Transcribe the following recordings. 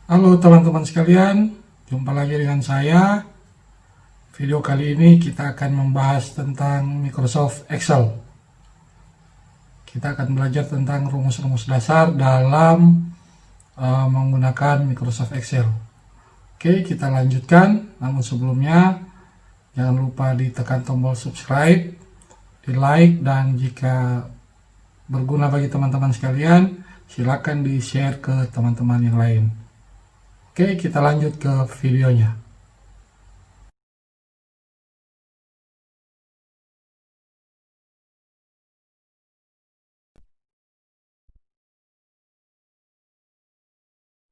Halo teman-teman sekalian, jumpa lagi dengan saya. Video kali ini kita akan membahas tentang Microsoft Excel. Kita akan belajar tentang rumus-rumus dasar dalam menggunakan Microsoft Excel. Oke, kita lanjutkan. Namun sebelumnya, jangan lupa ditekan tombol subscribe, di like, dan jika berguna bagi teman-teman sekalian, silakan di-share ke teman-teman yang lain. Oke, kita lanjut ke videonya.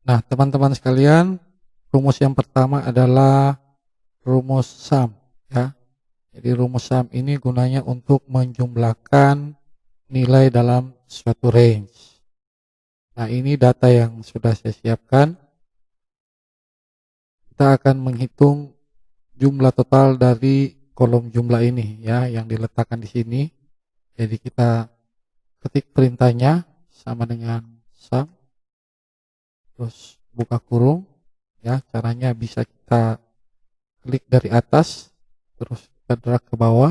Nah, teman-teman sekalian, rumus yang pertama adalah rumus sum, ya. Jadi rumus sum ini gunanya untuk menjumlahkan nilai dalam suatu range. Nah, ini data yang sudah saya siapkan. Kita akan menghitung jumlah total dari kolom jumlah ini, ya, yang diletakkan di sini. Jadi kita ketik perintahnya sama dengan sum, terus buka kurung, ya. Caranya bisa kita klik dari atas, terus kita drag ke bawah,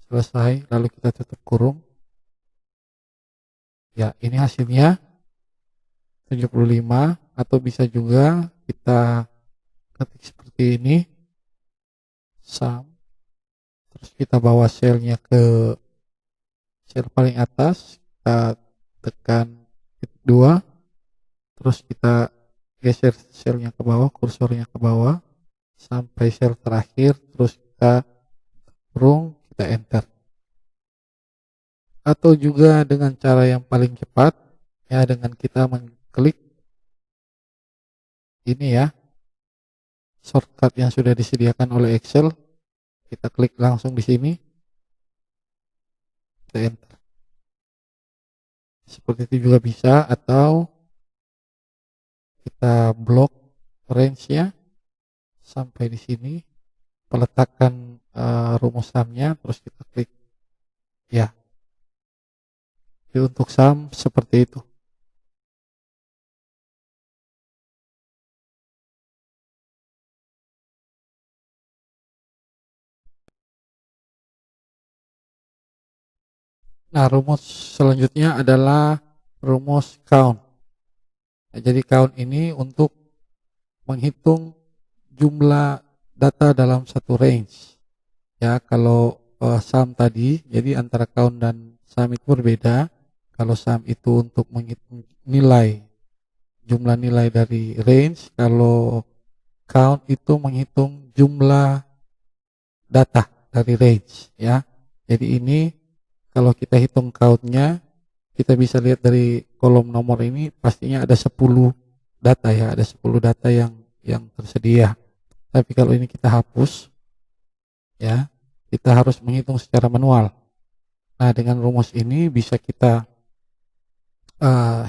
selesai, lalu kita tutup kurung. Ya, ini hasilnya 75, atau bisa juga kita ketik seperti ini, sum, terus kita bawa selnya ke sel paling atas, kita tekan titik 2, terus kita geser selnya ke bawah, kursornya ke bawah, sampai sel terakhir, terus kita kurung, kita enter. Atau juga dengan cara yang paling cepat, ya, dengan kita mengklik ini, ya, shortcut yang sudah disediakan oleh Excel, kita klik langsung di sini, kita enter. Seperti itu juga bisa, atau kita blok range-nya sampai di sini, peletakan rumus sum-nya, terus kita klik, ya. Jadi untuk sum seperti itu. Nah, rumus selanjutnya adalah rumus count. Nah, jadi count ini untuk menghitung jumlah data dalam satu range. Ya, kalau sum tadi, jadi antara count dan sum itu berbeda. Kalau sum itu untuk menghitung nilai, jumlah nilai dari range. Kalau count itu menghitung jumlah data dari range, ya. Jadi ini kalau kita hitung countnya, kita bisa lihat dari kolom nomor ini pastinya ada 10 data, ya, ada 10 data yang tersedia. Tapi kalau ini kita hapus, ya, kita harus menghitung secara manual. Nah, dengan rumus ini bisa kita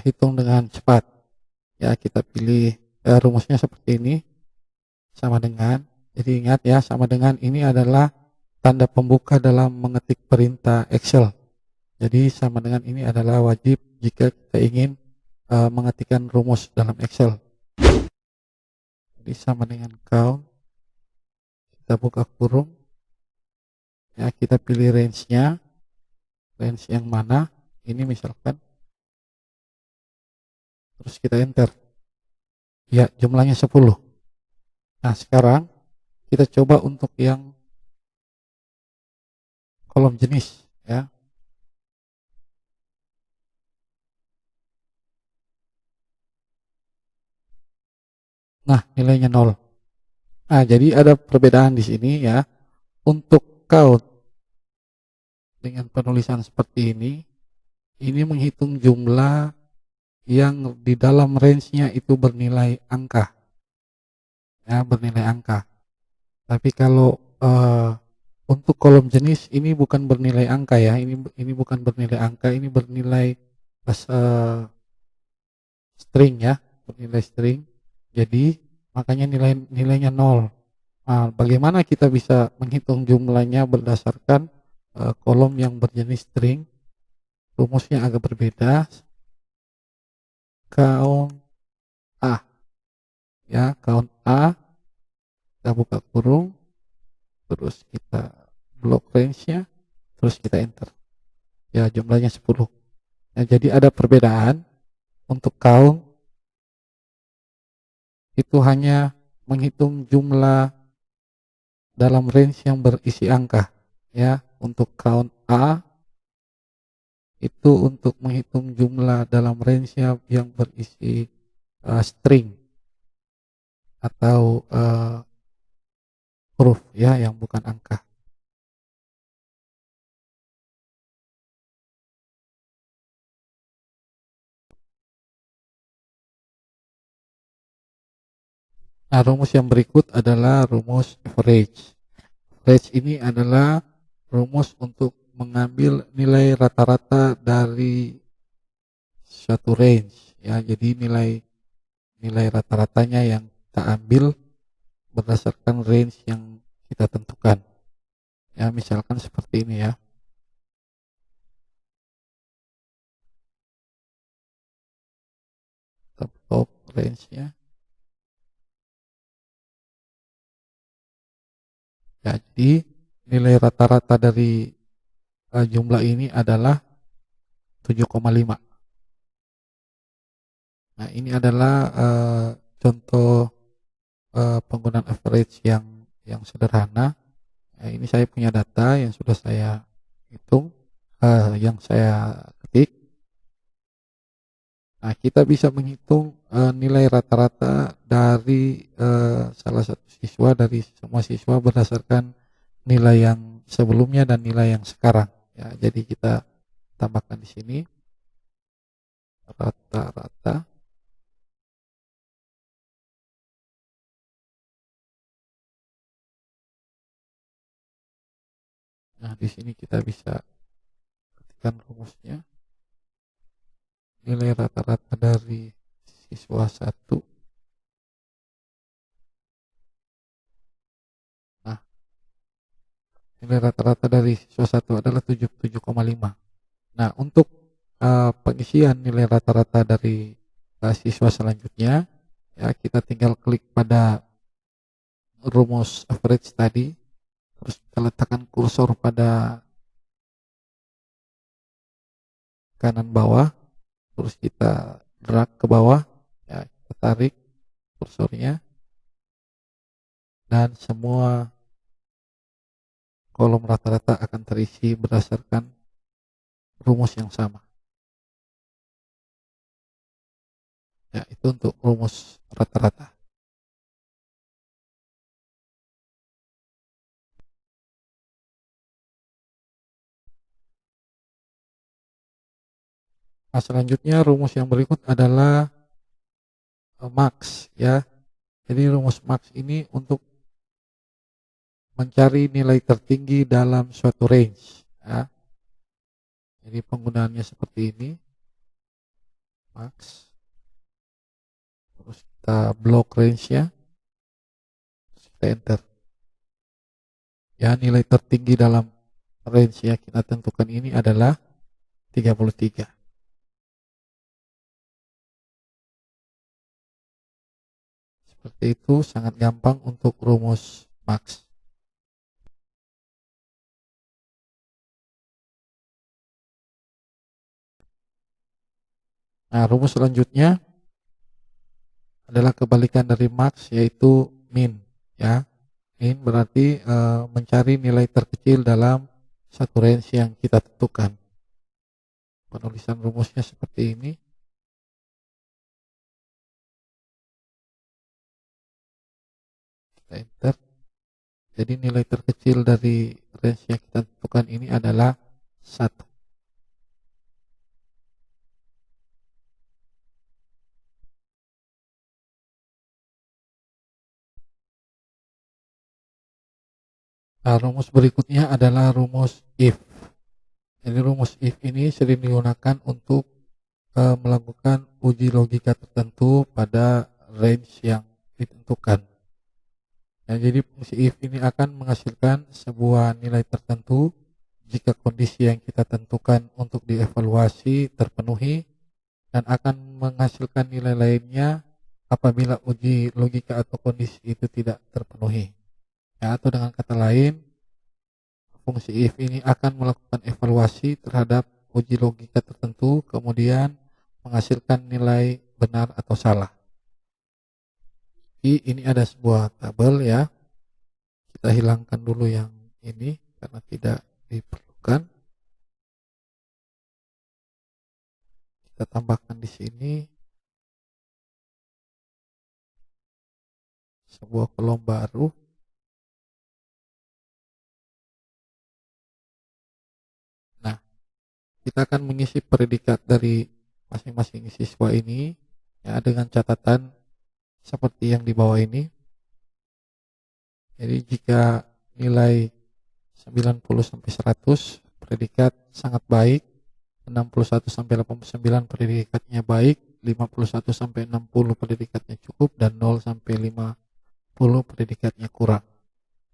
hitung dengan cepat. Ya, kita pilih rumusnya seperti ini, sama dengan, jadi ingat, ya, sama dengan ini adalah tanda pembuka dalam mengetik perintah Excel. Jadi sama dengan ini adalah wajib jika kita ingin mengetikkan rumus dalam Excel. Jadi sama dengan count, kita buka kurung, ya, kita pilih range-nya, range yang mana, ini misalkan, terus kita enter. Ya, jumlahnya 10. Nah, sekarang kita coba untuk yang kolom jenis, ya. Nah, nilainya 0. Nah, jadi ada perbedaan di sini, ya. Untuk count dengan penulisan seperti ini menghitung jumlah yang di dalam range-nya itu bernilai angka, ya, bernilai angka. Tapi kalau untuk kolom jenis ini bukan bernilai angka, ya, ini bukan bernilai angka, ini bernilai string, ya, bernilai string. Jadi makanya nilainya 0. Nah, bagaimana kita bisa menghitung jumlahnya berdasarkan kolom yang berjenis string? Rumusnya agak berbeda. Count A. ya, count A, kita buka kurung, terus kita blok range-nya, terus kita enter. Ya, jumlahnya 10. Nah, jadi ada perbedaan untuk count itu hanya menghitung jumlah dalam range yang berisi angka, ya. Untuk count A itu untuk menghitung jumlah dalam range yang berisi string atau huruf, ya, yang bukan angka. Nah, rumus yang berikut adalah rumus average. Average ini adalah rumus untuk mengambil nilai rata-rata dari suatu range, ya. Jadi nilai rata-ratanya yang kita ambil berdasarkan range yang kita tentukan, ya. Misalkan seperti ini, ya. Top range-nya, ya. Jadi nilai rata-rata dari jumlah ini adalah 7,5. Nah, ini adalah contoh penggunaan average yang sederhana. Nah, ini saya punya data yang sudah saya hitung, yang saya ketik. Nah, kita bisa menghitung nilai rata-rata dari salah satu siswa, dari semua siswa berdasarkan nilai yang sebelumnya dan nilai yang sekarang. Ya, jadi kita tambahkan di sini rata-rata. Nah, di sini kita bisa ketikkan rumusnya. Nilai rata-rata dari siswa 1. Nah, nilai rata-rata dari siswa 1 adalah 7,5. Nah, untuk pengisian nilai rata-rata dari siswa selanjutnya, ya, kita tinggal klik pada rumus average tadi, terus kita letakkan kursor pada kanan bawah, terus kita drag ke bawah, ya, kita tarik kursornya, dan semua kolom rata-rata akan terisi berdasarkan rumus yang sama. Ya, itu untuk rumus rata-rata. Nah, selanjutnya rumus yang berikut adalah max, ya. Jadi rumus max ini untuk mencari nilai tertinggi dalam suatu range, ya. Jadi penggunaannya seperti ini, max, terus kita blok range-nya, terus kita enter. Ya, nilai tertinggi dalam range yang kita tentukan ini adalah 33. Seperti itu, sangat gampang untuk rumus max. Nah, rumus selanjutnya adalah kebalikan dari max, yaitu min, ya. Min berarti mencari nilai terkecil dalam satu range yang kita tentukan. Penulisan rumusnya seperti ini. Kita enter. Jadi nilai terkecil dari range yang kita tentukan ini adalah 1. Nah, rumus berikutnya adalah rumus if. Jadi rumus if ini sering digunakan untuk melakukan uji logika tertentu pada range yang ditentukan. Nah, jadi fungsi if ini akan menghasilkan sebuah nilai tertentu jika kondisi yang kita tentukan untuk dievaluasi terpenuhi, dan akan menghasilkan nilai lainnya apabila uji logika atau kondisi itu tidak terpenuhi. Ya, atau dengan kata lain, fungsi if ini akan melakukan evaluasi terhadap uji logika tertentu, kemudian menghasilkan nilai benar atau salah. Jadi ini ada sebuah tabel ya. Kita hilangkan dulu yang ini karena tidak diperlukan. Kita tambahkan di sini sebuah kolom baru. Nah, kita akan mengisi predikat dari masing-masing siswa ini ya, dengan catatan seperti yang di bawah ini. Jadi jika nilai 90 sampai 100 predikat sangat baik, 61 sampai 89 predikatnya baik, 51 sampai 60 predikatnya cukup, dan 0 sampai 50 predikatnya kurang.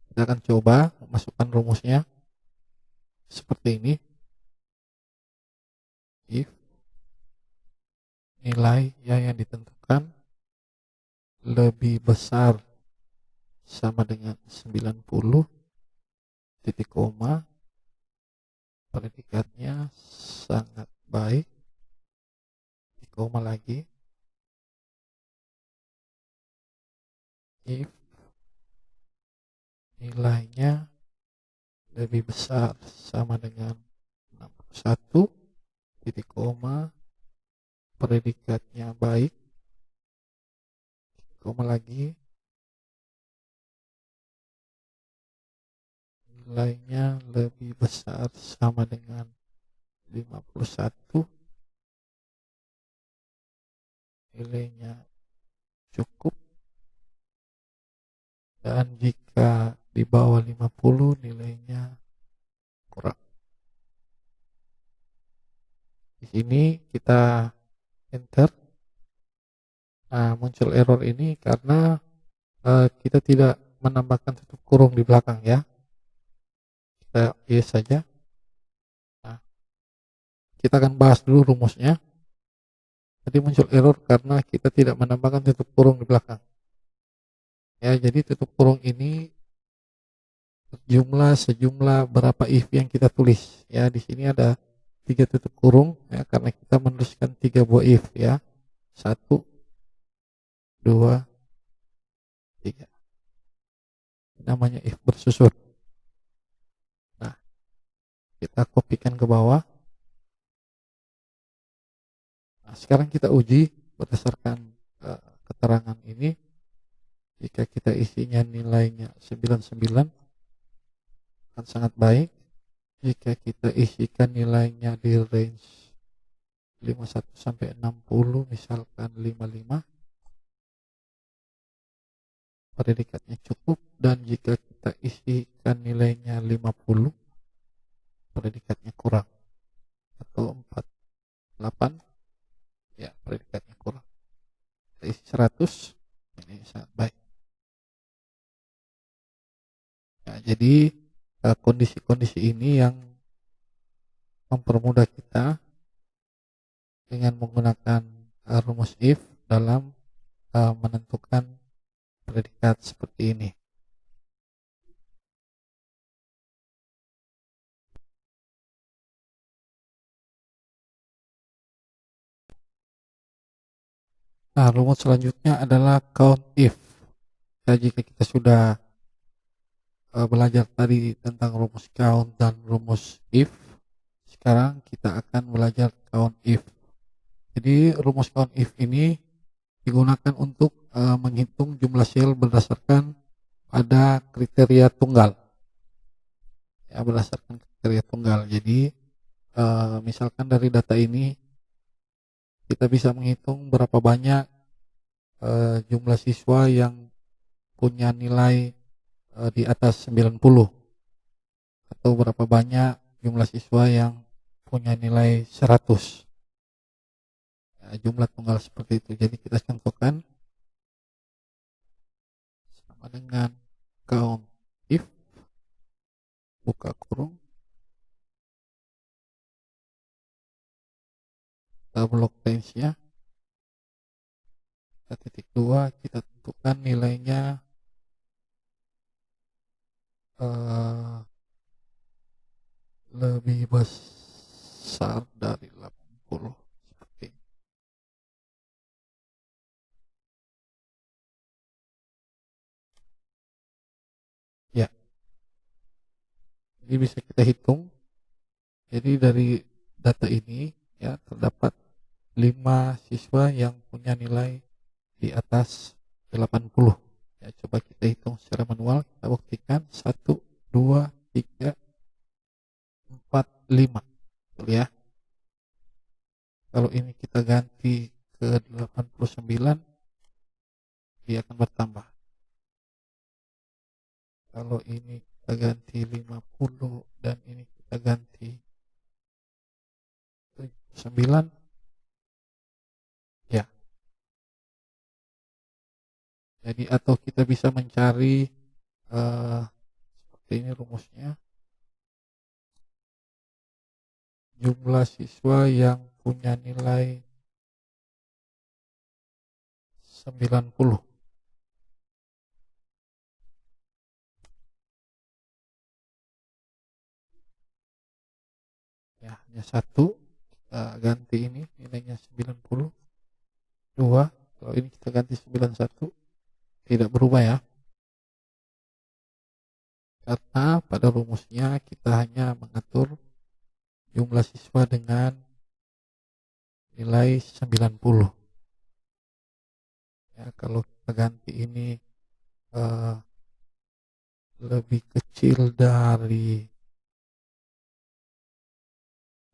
Kita akan coba masukkan rumusnya seperti ini. If nilai yang ditentukan lebih besar sama dengan 90, titik koma, predikatnya sangat baik, titik koma lagi. If nilainya lebih besar sama dengan 61, titik koma, predikatnya baik, titik koma lagi, nilainya lebih besar sama dengan 51, nilainya cukup, dan jika di bawah 50 nilainya kurang. Di sini kita enter. Nah, muncul error ini karena kita tidak menambahkan tutup kurung di belakang ya. Kita yes saja. Nah, kita akan bahas dulu rumusnya. Tadi muncul error karena kita tidak menambahkan tutup kurung di belakang. Ya, jadi tutup kurung ini sejumlah berapa if yang kita tulis. Ya, di sini ada 3 tutup kurung ya, karena kita menuliskan 3 buah if ya. 1, 2, 3. Namanya if bersusun. Nah, kita kopikan ke bawah. Nah, sekarang kita uji berdasarkan keterangan ini. Jika kita isinya nilainya 99 akan sangat baik. Jika kita isikan nilainya di range 51 sampai 60, misalkan 55, predikatnya cukup. Dan jika kita isikan nilainya 50, predikatnya kurang, atau 48, ya predikatnya kurang. Kita isi 100, ini sangat baik. Nah, jadi kondisi-kondisi ini yang mempermudah kita dengan menggunakan rumus if dalam menentukan predikat seperti ini. Nah, rumus selanjutnya adalah count if. Ya, jika kita sudah belajar tadi tentang rumus count dan rumus if, sekarang kita akan belajar count if. Jadi rumus count if ini digunakan untuk menghitung jumlah sel berdasarkan pada kriteria tunggal. Ya, berdasarkan kriteria tunggal. Jadi misalkan dari data ini kita bisa menghitung berapa banyak jumlah siswa yang punya nilai di atas 90, atau berapa banyak jumlah siswa yang punya nilai 100. Ya, jumlah tunggal seperti itu. Jadi kita contohkan sama dengan count if, buka kurung, kita blok range-nya, kita titik 2, kita tentukan nilainya lebih besar dari 80 seperti ini. Ya, jadi bisa kita hitung. Jadi dari data ini ya terdapat 5 siswa yang punya nilai di atas 80. Ya, coba kita hitung secara manual, kita buktikan 1, 2, 3, 4, 5. Betul ya. Kalau ini kita ganti ke 89, dia akan bertambah. Kalau ini kita ganti 50 dan ini kita ganti 9, ya. Jadi atau kita bisa mencari seperti ini rumusnya, jumlah siswa yang punya nilai 90. Ya, hanya 1, kita ganti ini nilainya 90. 2, kalau ini kita ganti 91, tidak berubah ya. Karena pada rumusnya kita hanya mengatur jumlah siswa dengan nilai 90. Ya, kalau kita ganti ini lebih kecil dari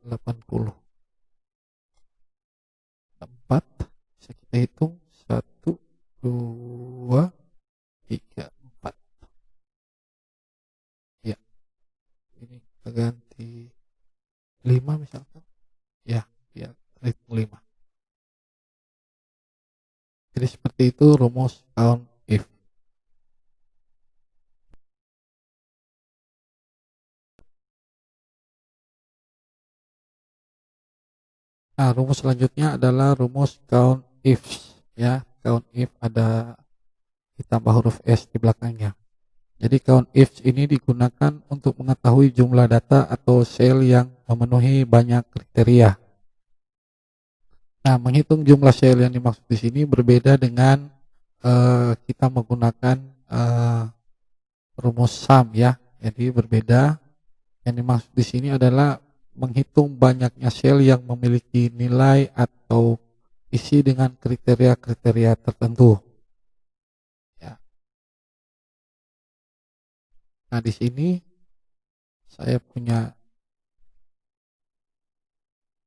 80. 4, bisa kita hitung 1, 2, 3, 4. Ya, ini kita ganti 5 misalkan. Ya, ya, hitung 5. Jadi seperti itu rumus count if. Nah, rumus selanjutnya adalah rumus count if. Ya, count if ada ditambah huruf S di belakangnya. Jadi count if ini digunakan untuk mengetahui jumlah data atau sel yang memenuhi banyak kriteria. Nah, menghitung jumlah sel yang dimaksud di sini berbeda dengan kita menggunakan rumus sum ya. Jadi berbeda. Yang dimaksud di sini adalah menghitung banyaknya sel yang memiliki nilai atau isi dengan kriteria-kriteria tertentu. Ya. Nah, di sini saya punya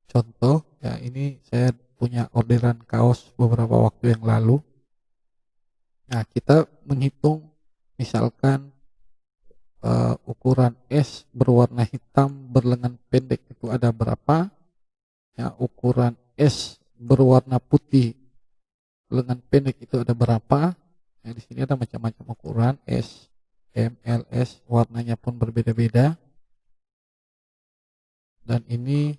contoh ya, ini saya punya orderan kaos beberapa waktu yang lalu. Nah, kita menghitung misalkan ukuran S berwarna hitam berlengan pendek itu ada berapa? Ya, ukuran S berwarna putih lengan pendek itu ada berapa? Nah, di sini ada macam-macam ukuran S, M, L, S, warnanya pun berbeda-beda. Dan ini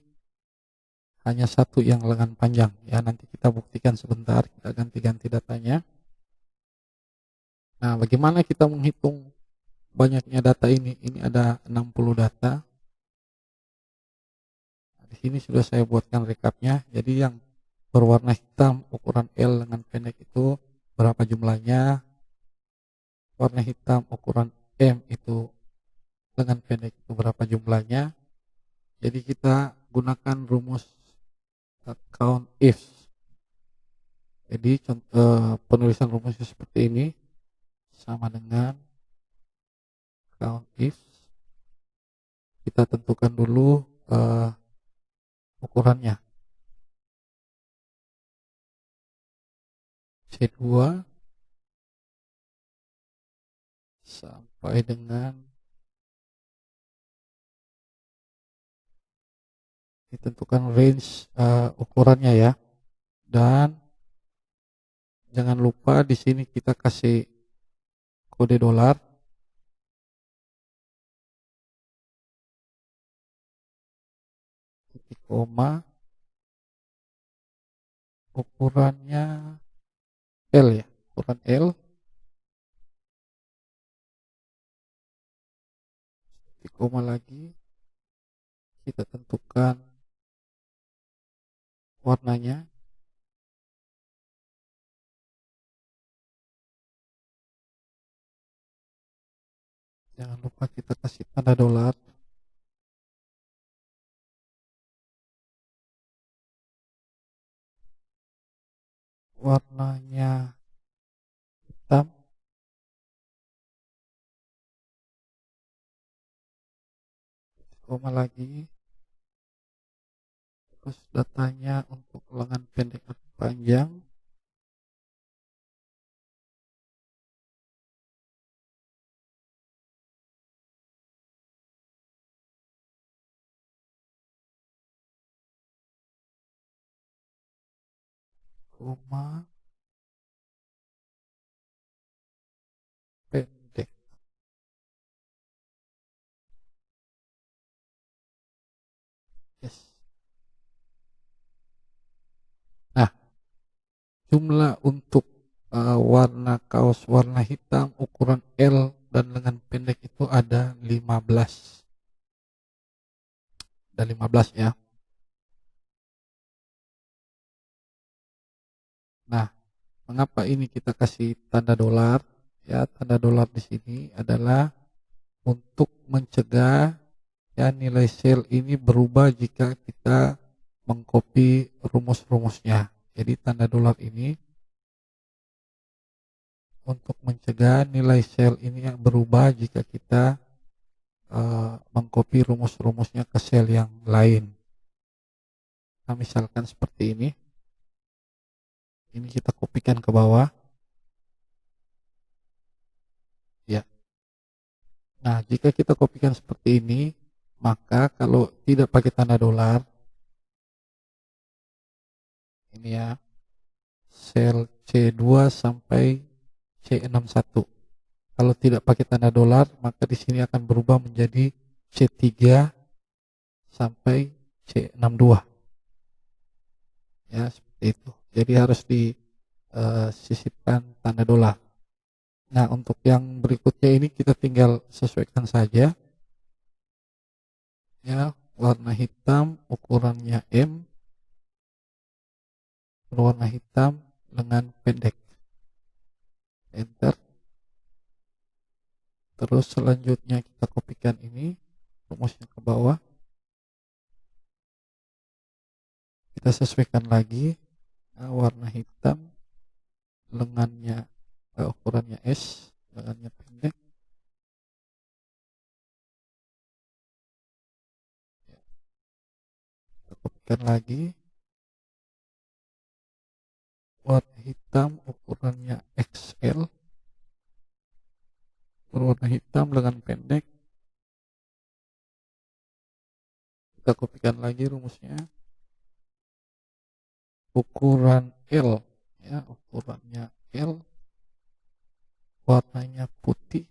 hanya satu yang lengan panjang ya, nanti kita buktikan sebentar, kita ganti-ganti datanya. Nah, bagaimana kita menghitung banyaknya data ini? Ini ada 60 data. Nah, di sini sudah saya buatkan rekapnya. Jadi yang berwarna hitam ukuran L lengan pendek itu berapa jumlahnya? Warna hitam ukuran M itu lengan pendek itu berapa jumlahnya? Jadi kita gunakan rumus count if. Jadi penulisan rumusnya seperti ini, sama dengan count if. Kita tentukan dulu ukurannya. C2 sampai dengan ditentukan range ukurannya ya. Dan jangan lupa di sini kita kasih kode dolar. Titik koma. Ukurannya L ya, ukuran L. Di koma lagi, kita tentukan warnanya. Jangan lupa kita kasih tanda dolar. Warnanya hitam. Koma lagi. Terus datanya untuk lengan pendek atau panjang. Koma pendek. Yes. Nah, jumlah untuk warna kaos warna hitam ukuran L dan lengan pendek itu ada 15. Ada 15 ya. Nah, mengapa ini kita kasih tanda dolar? Ya, tanda dolar di sini adalah untuk mencegah ya nilai sel ini berubah jika kita mengcopy rumus-rumusnya. Jadi tanda dolar ini untuk mencegah nilai sel ini yang berubah jika kita mengcopy rumus-rumusnya ke sel yang lain. Nah, misalkan seperti ini kita kopikan ke bawah. Ya. Nah, jika kita kopikan seperti ini, maka kalau tidak pakai tanda dolar, ini ya, sel C2 sampai C61. Kalau tidak pakai tanda dolar, maka di sini akan berubah menjadi C3 sampai C62. Ya, seperti itu. Jadi harus disisipkan tanda dolar. Nah, untuk yang berikutnya ini kita tinggal sesuaikan saja. Ya, warna hitam ukurannya M, berwarna hitam lengan pendek. Enter. Terus selanjutnya kita kopikan ini rumusnya ke bawah. Kita sesuaikan lagi. Nah, warna hitam lengannya ukurannya S, lengannya pendek. Kita kopikan lagi. Warna hitam ukurannya XL, berwarna hitam lengan pendek. Kita kopikan lagi rumusnya. Ukuran L, ya, ukurannya L, warnanya putih,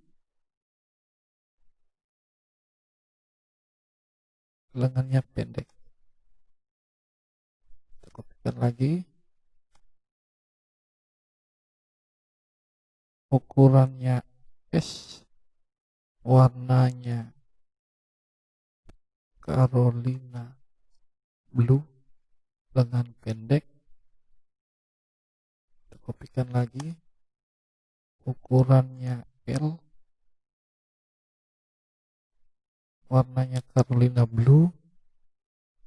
lengannya pendek. Kita kopikan lagi. Ukurannya S, warnanya Carolina Blue, lengan pendek. Kita kopikan lagi. Ukurannya L, warnanya Carolina Blue,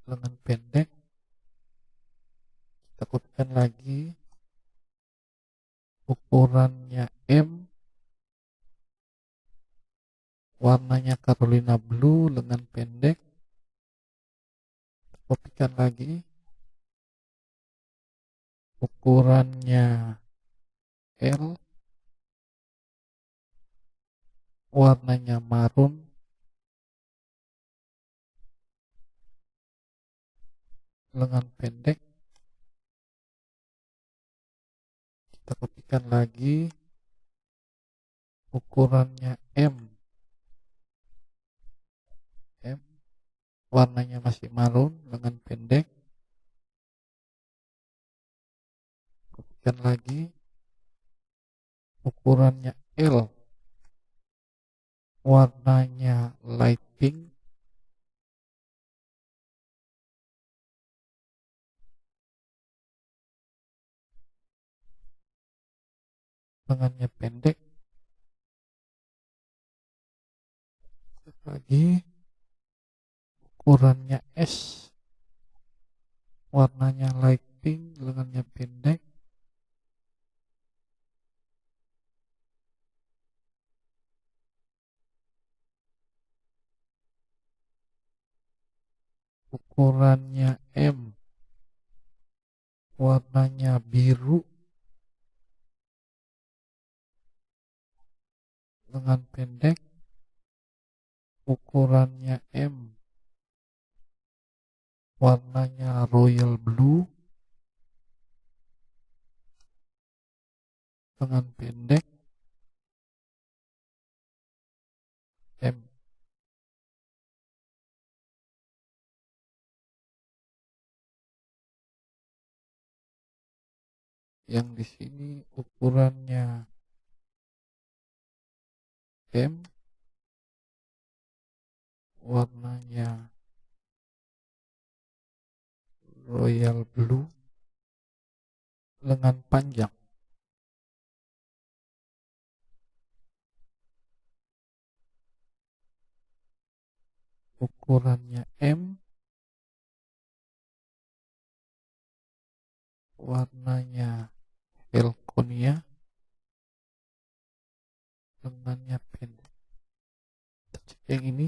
lengan pendek. Kita kopikan lagi. Ukurannya M, warnanya Carolina Blue, lengan pendek. Kita kopikan lagi. Ukurannya L, warnanya marun, lengan pendek. Kita kopikan lagi. Ukurannya M, warnanya masih marun, lengan pendek. Kopikan lagi. ukurannya L, warnanya light pink, lengannya pendek. Lagi ukurannya S, warnanya light pink, lengannya pendek. Ukurannya M, warnanya biru, lengan pendek. Ukurannya M, warnanya royal blue, lengan pendek. M. Yang di sini ukurannya M, warnanya royal blue, lengan panjang. Ukurannya M, warnanya Elkonia, lengannya pendek. Yang ini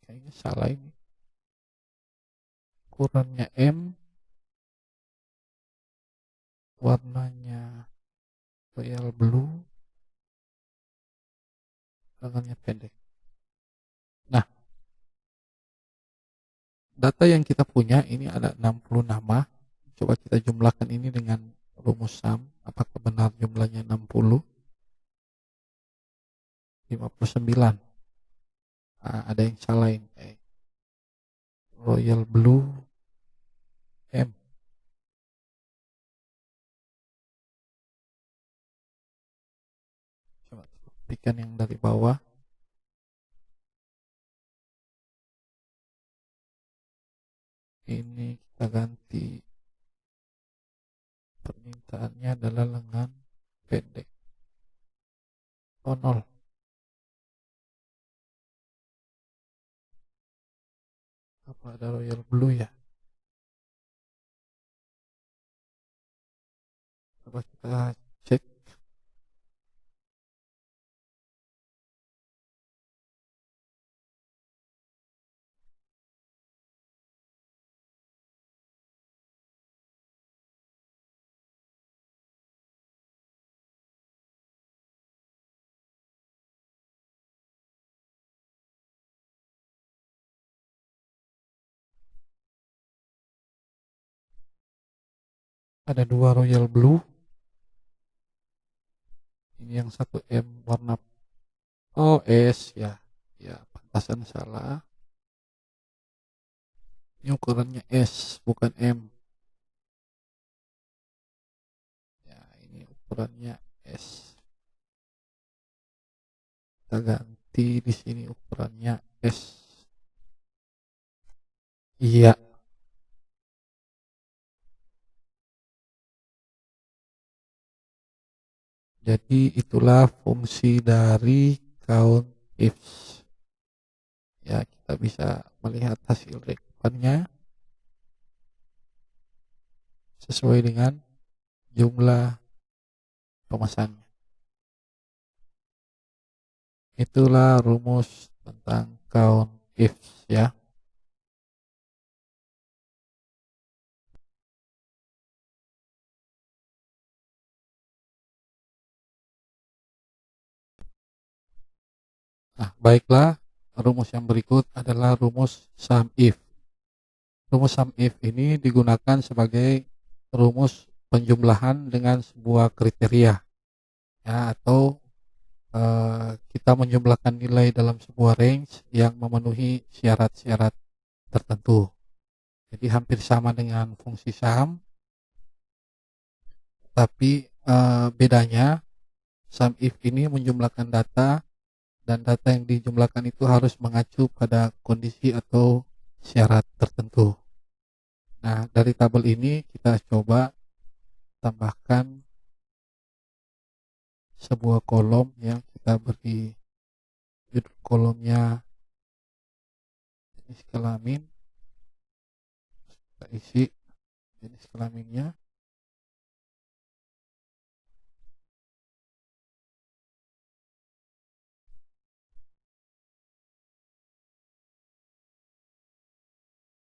kayaknya salah ini. Ukurannya M, warnanya royal blue, lengannya pendek. Nah, data yang kita punya ini ada 60 nama. Coba kita jumlahkan ini dengan rumus SUM. Apakah benar jumlahnya 60? 59. Ada yang salah ini. Royal blue M. Coba buktikan yang dari bawah. Ini kita ganti, permintaannya adalah lengan pendek. Oh, 0. Apa ada royal blue ya? Coba kita cek. Ada 2 royal blue. Ini yang satu M warna S ya. Ya, pantasan salah. Ini ukurannya S bukan M. Ya, ini ukurannya S. Kita ganti di sini ukurannya S. Iya. Jadi itulah fungsi dari COUNTIFs. Ya, kita bisa melihat hasil rekupannya sesuai dengan jumlah pemesannya. Itulah rumus tentang COUNTIFs ya. Nah, baiklah, rumus yang berikut adalah rumus sum if. Rumus sum if ini digunakan sebagai rumus penjumlahan dengan sebuah kriteria ya, atau kita menjumlahkan nilai dalam sebuah range yang memenuhi syarat-syarat tertentu. Jadi hampir sama dengan fungsi sum, tapi bedanya sum if ini menjumlahkan data, dan data yang dijumlahkan itu harus mengacu pada kondisi atau syarat tertentu. Nah, dari tabel ini kita coba tambahkan sebuah kolom yang kita beri judul kolomnya jenis kelamin. Kita isi jenis kelaminnya.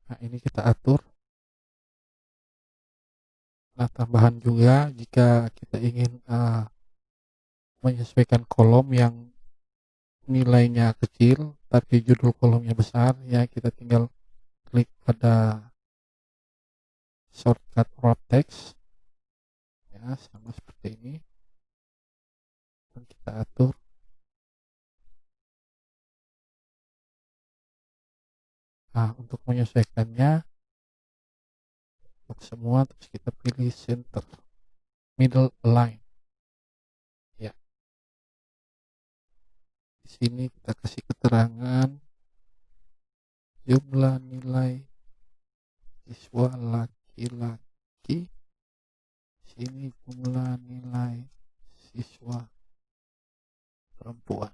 Nah, ini kita atur. Nah, tambahan juga jika kita ingin menyesuaikan kolom yang nilainya kecil tapi judul kolomnya besar, ya kita tinggal klik pada shortcut wrap text, ya sama seperti ini, dan kita atur. Nah, untuk menyesuaikannya untuk semua, terus kita pilih center middle align. Ya, di sini kita kasih keterangan jumlah nilai siswa laki-laki, sini jumlah nilai siswa perempuan.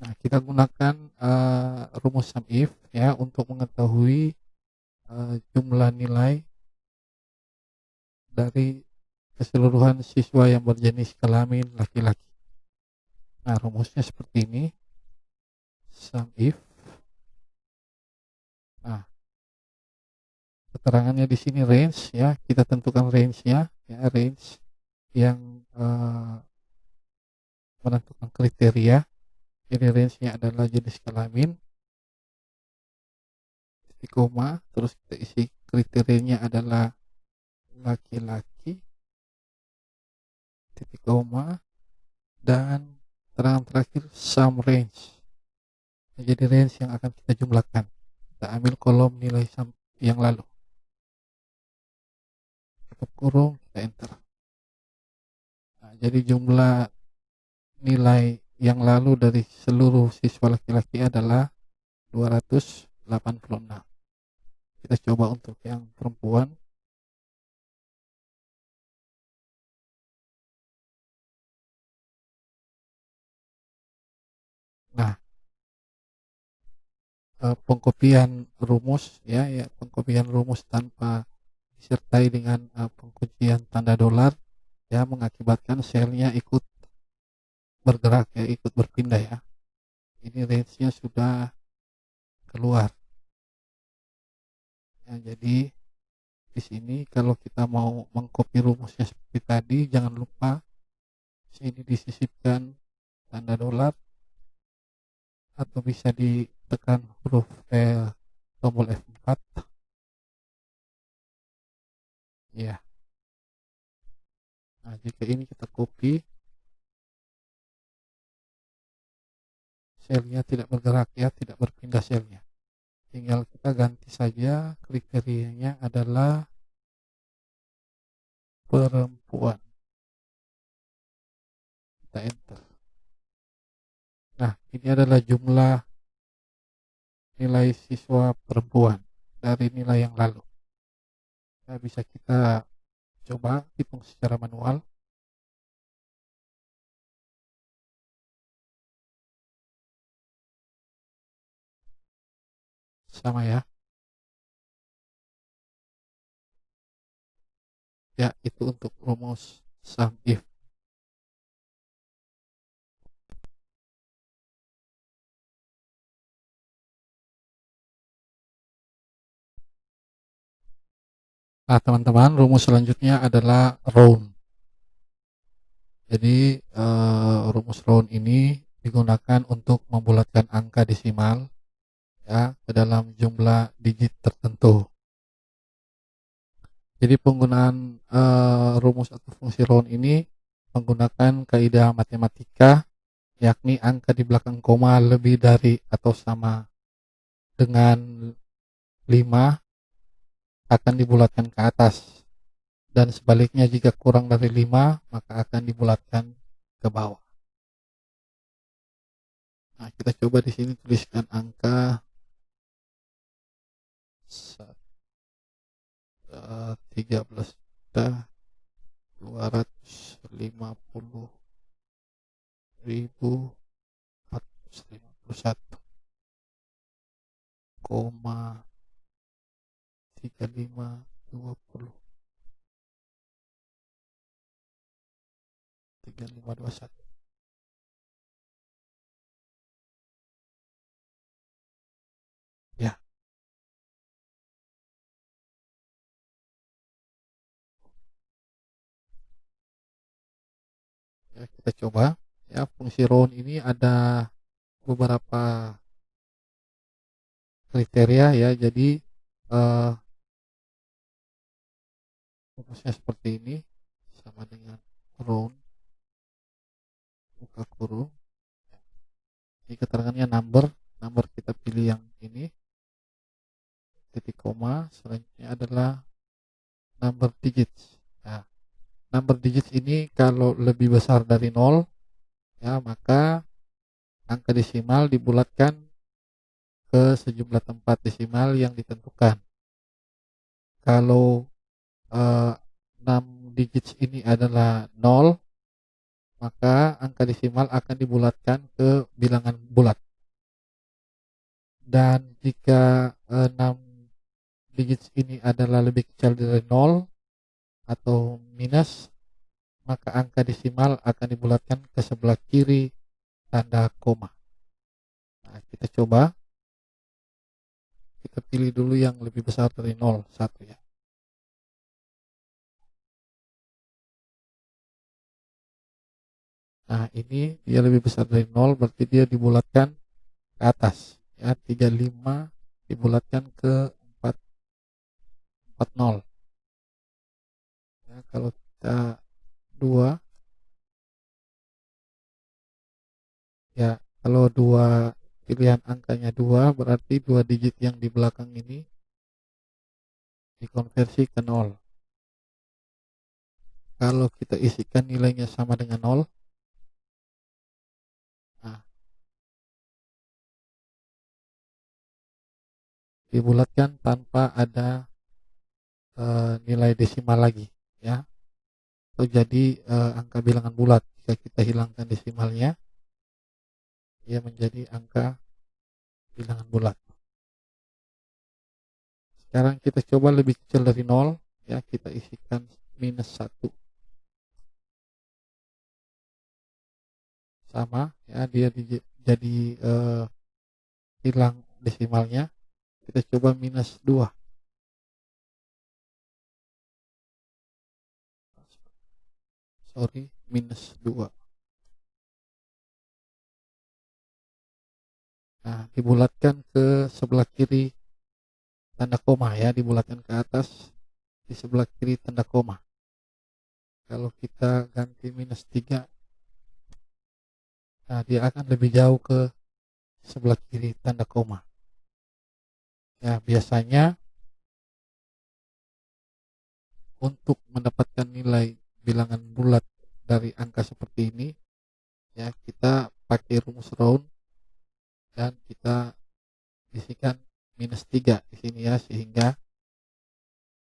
Nah, kita gunakan rumus sum if ya untuk mengetahui jumlah nilai dari keseluruhan siswa yang berjenis kelamin laki-laki. Nah, rumusnya seperti ini. Sum if. Nah, keterangannya di sini range ya, kita tentukan range-nya ya, range yang menentukan kriteria. Jadi range-nya adalah jenis kelamin, titik koma, terus kita isi kriterianya adalah laki-laki, titik koma, dan keterangan terakhir sum range. Jadi range yang akan kita jumlahkan. Kita ambil kolom nilai sum yang lalu, tutup kurung, kita enter. Nah, jadi jumlah nilai yang lalu dari seluruh siswa laki-laki adalah 286. Kita coba untuk yang perempuan. Nah, pengkopian rumus ya, pengkopian rumus tanpa disertai dengan pengkuncian tanda dolar ya mengakibatkan selnya ikut bergerak ya, ikut berpindah ya. Ini range-nya sudah keluar. Ya, jadi di sini kalau kita mau mengcopy rumusnya seperti tadi, jangan lupa sini disisipkan tanda dolar atau bisa ditekan huruf tombol F4. Ya. Nah, jika ini kita copy, selnya tidak bergerak ya, tidak berpindah selnya. Tinggal kita ganti saja kriterianya adalah perempuan. Kita enter. Nah, ini adalah jumlah nilai siswa perempuan dari nilai yang lalu. Nah, bisa kita coba hitung secara manual. Sama ya. Ya, itu untuk rumus sum if. Nah, teman-teman, rumus selanjutnya adalah round. Jadi rumus round ini digunakan untuk membulatkan angka desimal ya ke dalam jumlah digit tertentu. Jadi penggunaan rumus atau fungsi round ini menggunakan kaidah matematika, yakni angka di belakang koma lebih dari atau sama dengan 5 akan dibulatkan ke atas, dan sebaliknya jika kurang dari 5 maka akan dibulatkan ke bawah. Nah, kita coba di sini tuliskan angka 13.250.451 koma 3520 3521. Ya, ya kita coba. Ya, fungsi round ini ada beberapa kriteria ya. Jadi rumusnya seperti ini, sama dengan round buka kurung. Ini keterangannya number kita pilih yang ini, titik koma, selanjutnya adalah number digits. Nah, number digits ini kalau lebih besar dari 0 ya, maka angka desimal dibulatkan ke sejumlah tempat desimal yang ditentukan. Kalau 6 digits ini adalah 0, maka angka desimal akan dibulatkan ke bilangan bulat. Dan jika 6 digits ini adalah lebih kecil dari 0 atau minus, maka angka desimal akan dibulatkan ke sebelah kiri tanda koma. Nah, kita coba. Kita pilih dulu yang lebih besar dari 0, 1 ya. Nah, ini dia lebih besar dari 0, berarti dia dibulatkan ke atas. Ya, 35 dibulatkan ke 440. Ya, kalau kita 2, ya kalau 2 pilihan angkanya 2, berarti 2 digit yang di belakang ini dikonversi ke 0. Kalau kita isikan nilainya sama dengan 0, nah, dibulatkan tanpa ada nilai desimal lagi ya. Atau jadi angka bilangan bulat. Jika kita hilangkan desimalnya, ia menjadi angka bilangan bulat. Sekarang kita coba lebih kecil dari 0 ya, kita isikan minus 1. Sama ya, dia jadi hilang desimalnya. Kita coba minus 2. Minus 2. Nah, dibulatkan ke sebelah kiri tanda koma ya, dibulatkan ke atas di sebelah kiri tanda koma. Kalau kita ganti minus 3, nah dia akan lebih jauh ke sebelah kiri tanda koma. Ya, biasanya untuk mendapatkan nilai bilangan bulat dari angka seperti ini, ya kita pakai rumus round dan kita isikan minus 3 di sini ya, sehingga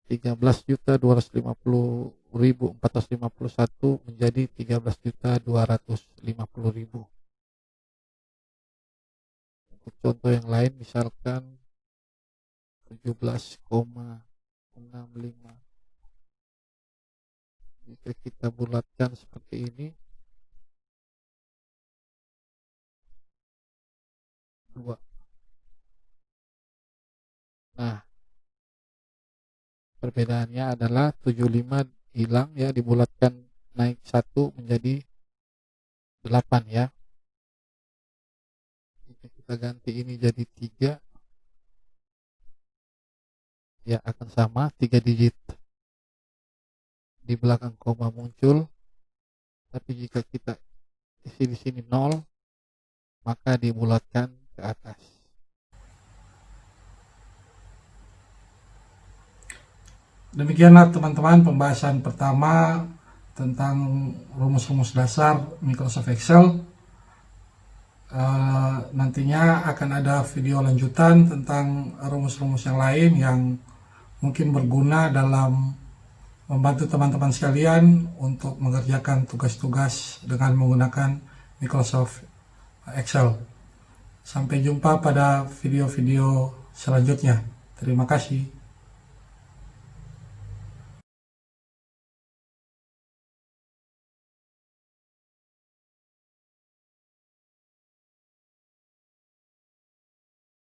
13.250.451 menjadi 13.250.000. Untuk contoh yang lain, misalkan 17,65, jika kita bulatkan seperti ini, 2. Nah, perbedaannya adalah 75 hilang ya, dibulatkan naik 1 menjadi 8 ya. Jika kita ganti ini jadi 3, ya akan sama, 3 digit di belakang koma muncul. Tapi jika kita isi di sini 0, maka dibulatkan ke atas. Demikianlah teman-teman pembahasan pertama tentang rumus-rumus dasar Microsoft Excel. Nantinya akan ada video lanjutan tentang rumus-rumus yang lain yang mungkin berguna dalam membantu teman-teman sekalian untuk mengerjakan tugas-tugas dengan menggunakan Microsoft Excel. Sampai jumpa pada video-video selanjutnya. Terima kasih.